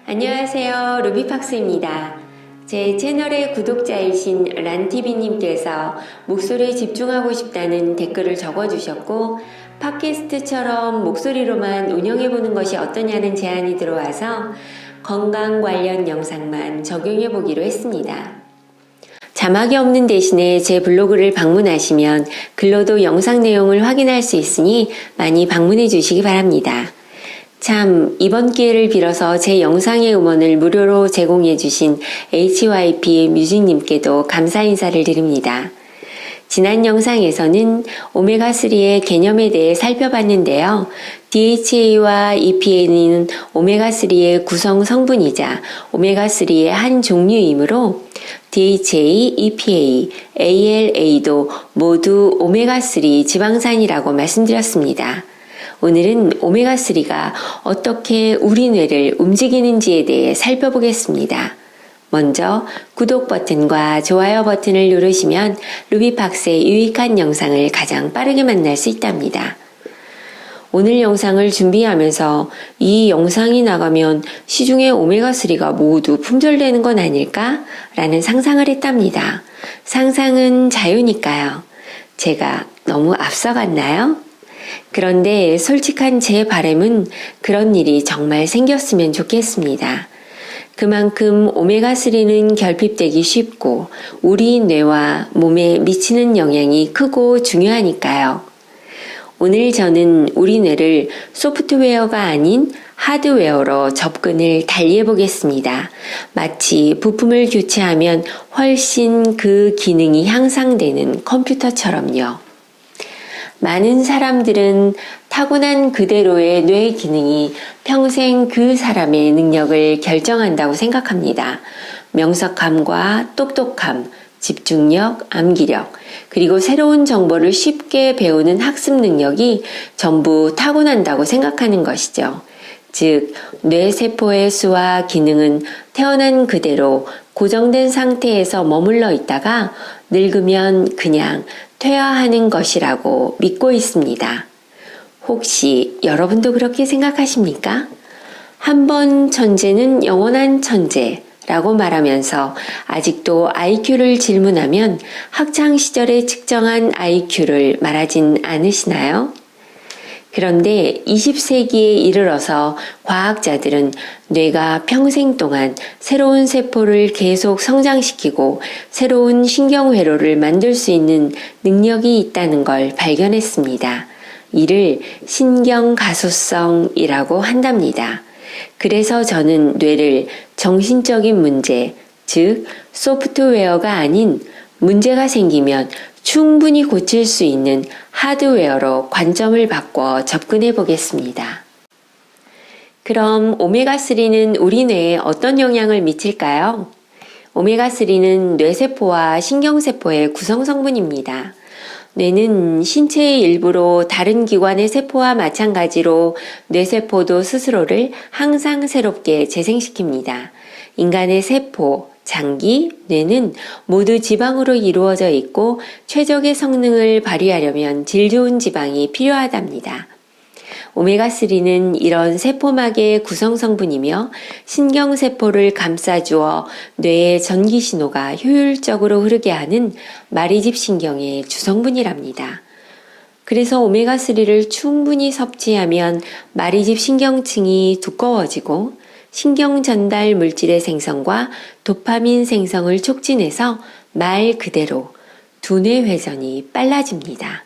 안녕하세요, 루비팍스입니다. 제 채널의 구독자이신 란TV님께서 목소리에 집중하고 싶다는 댓글을 적어주셨고, 팟캐스트처럼 목소리로만 운영해보는 것이 어떠냐는 제안이 들어와서 건강 관련 영상만 적용해보기로 했습니다. 자막이 없는 대신에 제 블로그를 방문하시면 글로도 영상 내용을 확인할 수 있으니 많이 방문해 주시기 바랍니다. 참, 이번 기회를 빌어서 제 영상의 음원을 무료로 제공해 주신 HYP 뮤직님께도 감사 인사를 드립니다. 지난 영상에서는 오메가3의 개념에 대해 살펴봤는데요. DHA와 EPA는 오메가3의 구성 성분이자 오메가3의 한 종류이므로 DHA, EPA, ALA도 모두 오메가3 지방산이라고 말씀드렸습니다. 오늘은 오메가3가 어떻게 우리 뇌를 움직이는지에 대해 살펴보겠습니다. 먼저 구독 버튼과 좋아요 버튼을 누르시면 루비팍스의 유익한 영상을 가장 빠르게 만날 수 있답니다. 오늘 영상을 준비하면서 이 영상이 나가면 시중의 오메가3가 모두 품절되는 건 아닐까? 라는 상상을 했답니다. 상상은 자유니까요. 제가 너무 앞서갔나요? 그런데 솔직한 제 바람은 그런 일이 정말 생겼으면 좋겠습니다. 그만큼 오메가3는 결핍되기 쉽고 우리 뇌와 몸에 미치는 영향이 크고 중요하니까요. 오늘 저는 우리 뇌를 소프트웨어가 아닌 하드웨어로 접근을 달리해 보겠습니다. 마치 부품을 교체하면 훨씬 그 기능이 향상되는 컴퓨터처럼요. 많은 사람들은 타고난 그대로의 뇌 기능이 평생 그 사람의 능력을 결정한다고 생각합니다. 명석함과 똑똑함, 집중력, 암기력, 그리고 새로운 정보를 쉽게 배우는 학습 능력이 전부 타고난다고 생각하는 것이죠. 즉, 뇌세포의 수와 기능은 태어난 그대로 고정된 상태에서 머물러 있다가 늙으면 그냥 퇴화하는 것이라고 믿고 있습니다. 혹시 여러분도 그렇게 생각하십니까? 한 번 천재는 영원한 천재라고 말하면서 아직도 IQ를 질문하면 학창시절에 측정한 IQ를 말하진 않으시나요? 그런데 20세기에 이르러서 과학자들은 뇌가 평생 동안 새로운 세포를 계속 성장시키고 새로운 신경회로를 만들 수 있는 능력이 있다는 걸 발견했습니다. 이를 신경가소성이라고 한답니다. 그래서 저는 뇌를 정신적인 문제, 즉 소프트웨어가 아닌 문제가 생기면 충분히 고칠 수 있는 하드웨어로 관점을 바꿔 접근해 보겠습니다. 그럼 오메가3는 우리 뇌에 어떤 영향을 미칠까요? 오메가3는 뇌세포와 신경세포의 구성 성분입니다. 뇌는 신체의 일부로 다른 기관의 세포와 마찬가지로 뇌세포도 스스로를 항상 새롭게 재생시킵니다. 인간의 세포, 장기, 뇌는 모두 지방으로 이루어져 있고 최적의 성능을 발휘하려면 질 좋은 지방이 필요하답니다. 오메가3는 이런 세포막의 구성 성분이며 신경세포를 감싸주어 뇌의 전기신호가 효율적으로 흐르게 하는 마리집 신경의 주성분이랍니다. 그래서 오메가3를 충분히 섭취하면 마리집 신경층이 두꺼워지고 신경 전달 물질의 생성과 도파민 생성을 촉진해서 말 그대로 두뇌 회전이 빨라집니다.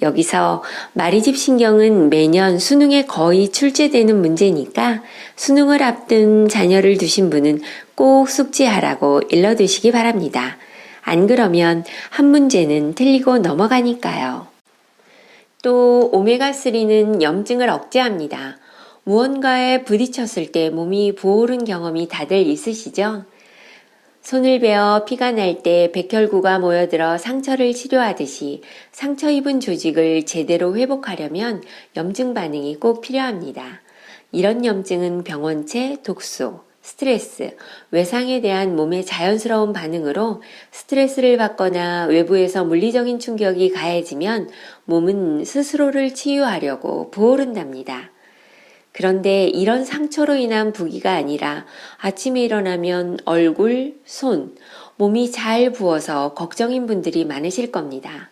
여기서 마리집 신경은 매년 수능에 거의 출제되는 문제니까 수능을 앞둔 자녀를 두신 분은 꼭 숙지하라고 일러두시기 바랍니다. 안 그러면 한 문제는 틀리고 넘어가니까요. 또 오메가3는 염증을 억제합니다. 무언가에 부딪혔을 때 몸이 부어오른 경험이 다들 있으시죠? 손을 베어 피가 날 때 백혈구가 모여들어 상처를 치료하듯이 상처 입은 조직을 제대로 회복하려면 염증 반응이 꼭 필요합니다. 이런 염증은 병원체, 독소, 스트레스, 외상에 대한 몸의 자연스러운 반응으로 스트레스를 받거나 외부에서 물리적인 충격이 가해지면 몸은 스스로를 치유하려고 부어오른답니다. 그런데 이런 상처로 인한 부기가 아니라 아침에 일어나면 얼굴, 손, 몸이 잘 부어서 걱정인 분들이 많으실 겁니다.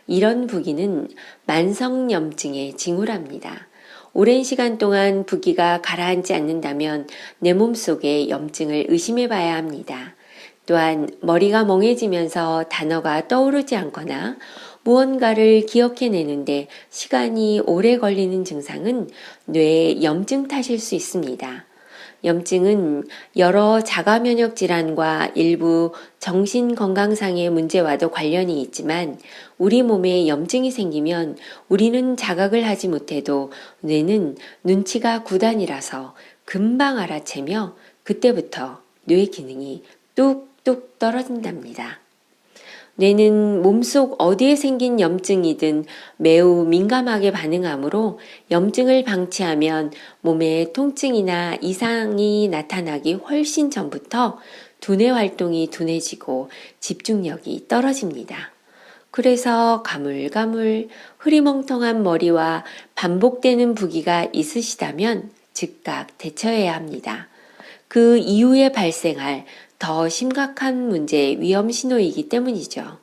이런 부기는 만성염증의 징후랍니다. 오랜 시간 동안 부기가 가라앉지 않는다면 내 몸속의 염증을 의심해 봐야 합니다. 또한 머리가 멍해지면서 단어가 떠오르지 않거나 무언가를 기억해내는데 시간이 오래 걸리는 증상은 뇌의 염증 탓일 수 있습니다. 염증은 여러 자가 면역 질환과 일부 정신 건강상의 문제와도 관련이 있지만 우리 몸에 염증이 생기면 우리는 자각을 하지 못해도 뇌는 눈치가 구단이라서 금방 알아채며 그때부터 뇌 기능이 뚝뚝 떨어진답니다. 뇌는 몸속 어디에 생긴 염증이든 매우 민감하게 반응하므로 염증을 방치하면 몸에 통증이나 이상이 나타나기 훨씬 전부터 두뇌 활동이 둔해지고 집중력이 떨어집니다. 그래서 가물가물 흐리멍텅한 머리와 반복되는 부기가 있으시다면 즉각 대처해야 합니다. 그 이후에 발생할 더 심각한 문제의 위험 신호이기 때문이죠.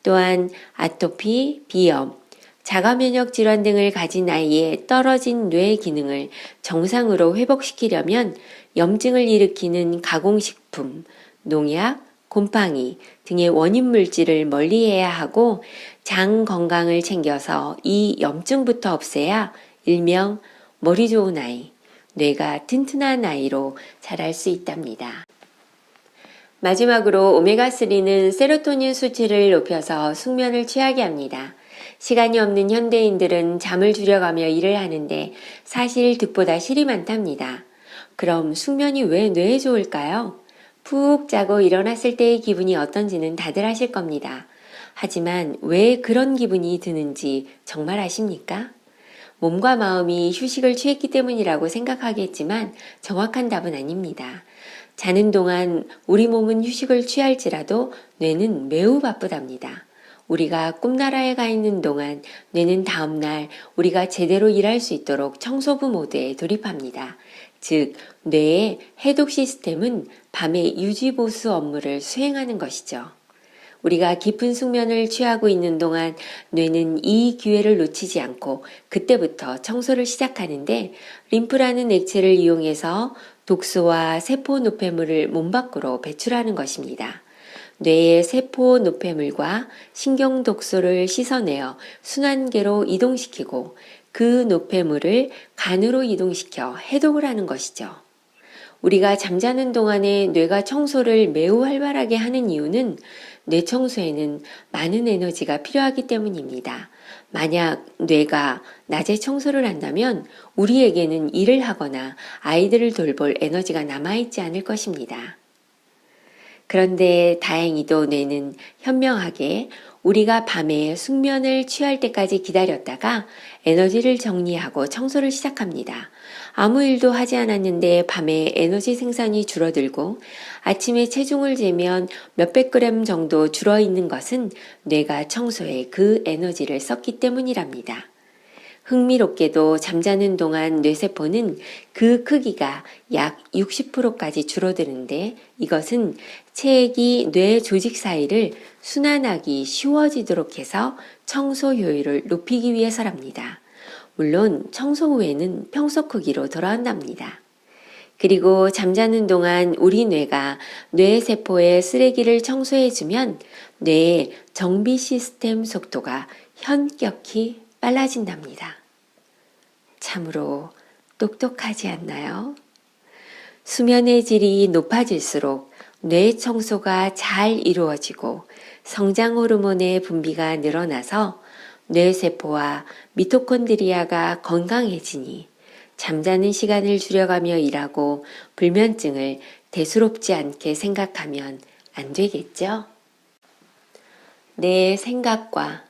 또한 아토피, 비염, 자가면역 질환 등을 가진 아이의 떨어진 뇌 기능을 정상으로 회복시키려면 염증을 일으키는 가공식품, 농약, 곰팡이 등의 원인 물질을 멀리해야 하고 장 건강을 챙겨서 이 염증부터 없애야 일명 머리 좋은 아이, 뇌가 튼튼한 아이로 자랄 수 있답니다. 마지막으로 오메가3는 세로토닌 수치를 높여서 숙면을 취하게 합니다. 시간이 없는 현대인들은 잠을 줄여가며 일을 하는데 사실 득보다 실이 많답니다. 그럼 숙면이 왜 뇌에 좋을까요? 푹 자고 일어났을 때의 기분이 어떤지는 다들 아실 겁니다. 하지만 왜 그런 기분이 드는지 정말 아십니까? 몸과 마음이 휴식을 취했기 때문이라고 생각하겠지만 정확한 답은 아닙니다. 자는 동안 우리 몸은 휴식을 취할지라도 뇌는 매우 바쁘답니다. 우리가 꿈나라에 가 있는 동안 뇌는 다음날 우리가 제대로 일할 수 있도록 청소부 모드에 돌입합니다. 즉, 뇌의 해독 시스템은 밤에 유지보수 업무를 수행하는 것이죠. 우리가 깊은 숙면을 취하고 있는 동안 뇌는 이 기회를 놓치지 않고 그때부터 청소를 시작하는데 림프라는 액체를 이용해서 독소와 세포 노폐물을 몸 밖으로 배출하는 것입니다. 뇌의 세포 노폐물과 신경 독소를 씻어내어 순환계로 이동시키고 그 노폐물을 간으로 이동시켜 해독을 하는 것이죠. 우리가 잠자는 동안에 뇌가 청소를 매우 활발하게 하는 이유는 뇌 청소에는 많은 에너지가 필요하기 때문입니다. 만약 뇌가 낮에 청소를 한다면 우리에게는 일을 하거나 아이들을 돌볼 에너지가 남아있지 않을 것입니다. 그런데 다행히도 뇌는 현명하게 우리가 밤에 숙면을 취할 때까지 기다렸다가 에너지를 정리하고 청소를 시작합니다. 아무 일도 하지 않았는데 밤에 에너지 생산이 줄어들고 아침에 체중을 재면 몇백 그램 정도 줄어있는 것은 뇌가 청소에 그 에너지를 썼기 때문이랍니다. 흥미롭게도 잠자는 동안 뇌세포는 그 크기가 약 60%까지 줄어드는데 이것은 체액이 뇌 조직 사이를 순환하기 쉬워지도록 해서 청소 효율을 높이기 위해서랍니다. 물론 청소 후에는 평소 크기로 돌아온답니다. 그리고 잠자는 동안 우리 뇌가 뇌세포의 쓰레기를 청소해주면 뇌의 정비 시스템 속도가 현격히 빨라진답니다. 참으로 똑똑하지 않나요? 수면의 질이 높아질수록 뇌 청소가 잘 이루어지고 성장 호르몬의 분비가 늘어나서 뇌세포와 미토콘드리아가 건강해지니 잠자는 시간을 줄여가며 일하고 불면증을 대수롭지 않게 생각하면 안 되겠죠? 내 생각과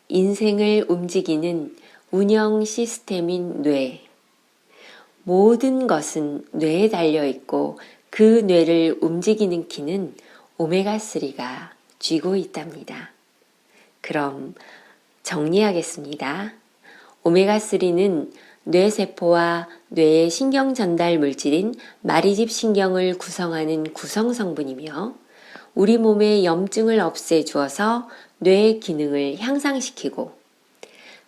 인생을 움직이는 운영 시스템인 뇌. 모든 것은 뇌에 달려있고 그 뇌를 움직이는 키는 오메가3가 쥐고 있답니다. 그럼 정리하겠습니다. 오메가3는 뇌세포와 뇌의 신경 전달 물질인 마리집 신경을 구성하는 구성 성분이며 우리 몸의 염증을 없애주어서 뇌의 기능을 향상시키고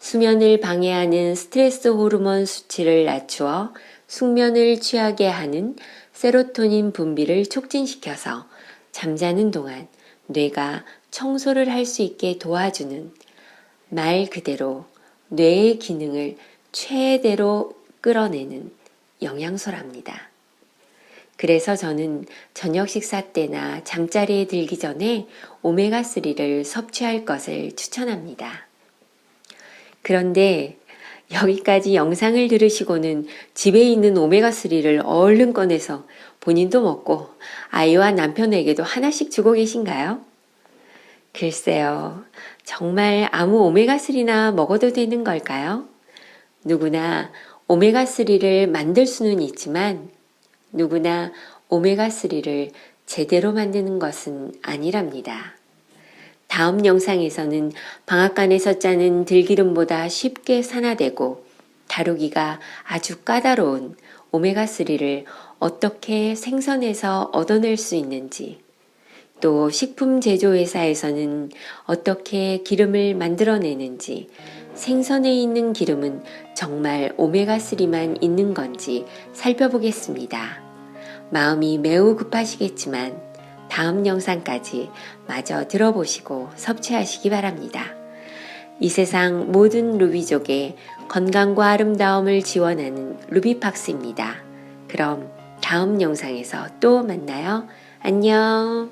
수면을 방해하는 스트레스 호르몬 수치를 낮추어 숙면을 취하게 하는 세로토닌 분비를 촉진시켜서 잠자는 동안 뇌가 청소를 할 수 있게 도와주는 말 그대로 뇌의 기능을 최대로 끌어내는 영양소랍니다. 그래서 저는 저녁 식사 때나 잠자리에 들기 전에 오메가3를 섭취할 것을 추천합니다. 그런데 여기까지 영상을 들으시고는 집에 있는 오메가3를 얼른 꺼내서 본인도 먹고 아이와 남편에게도 하나씩 주고 계신가요? 글쎄요, 정말 아무 오메가3나 먹어도 되는 걸까요? 누구나 오메가3를 만들 수는 있지만 누구나 오메가3를 제대로 만드는 것은 아니랍니다. 다음 영상에서는 방앗간에서 짜는 들기름보다 쉽게 산화되고 다루기가 아주 까다로운 오메가3를 어떻게 생선에서 얻어낼 수 있는지, 또 식품 제조회사에서는 어떻게 기름을 만들어내는지, 생선에 있는 기름은 정말 오메가3만 있는 건지 살펴보겠습니다. 마음이 매우 급하시겠지만 다음 영상까지 마저 들어보시고 섭취하시기 바랍니다. 이 세상 모든 루비족의 건강과 아름다움을 지원하는 루비팍스입니다. 그럼 다음 영상에서 또 만나요. 안녕.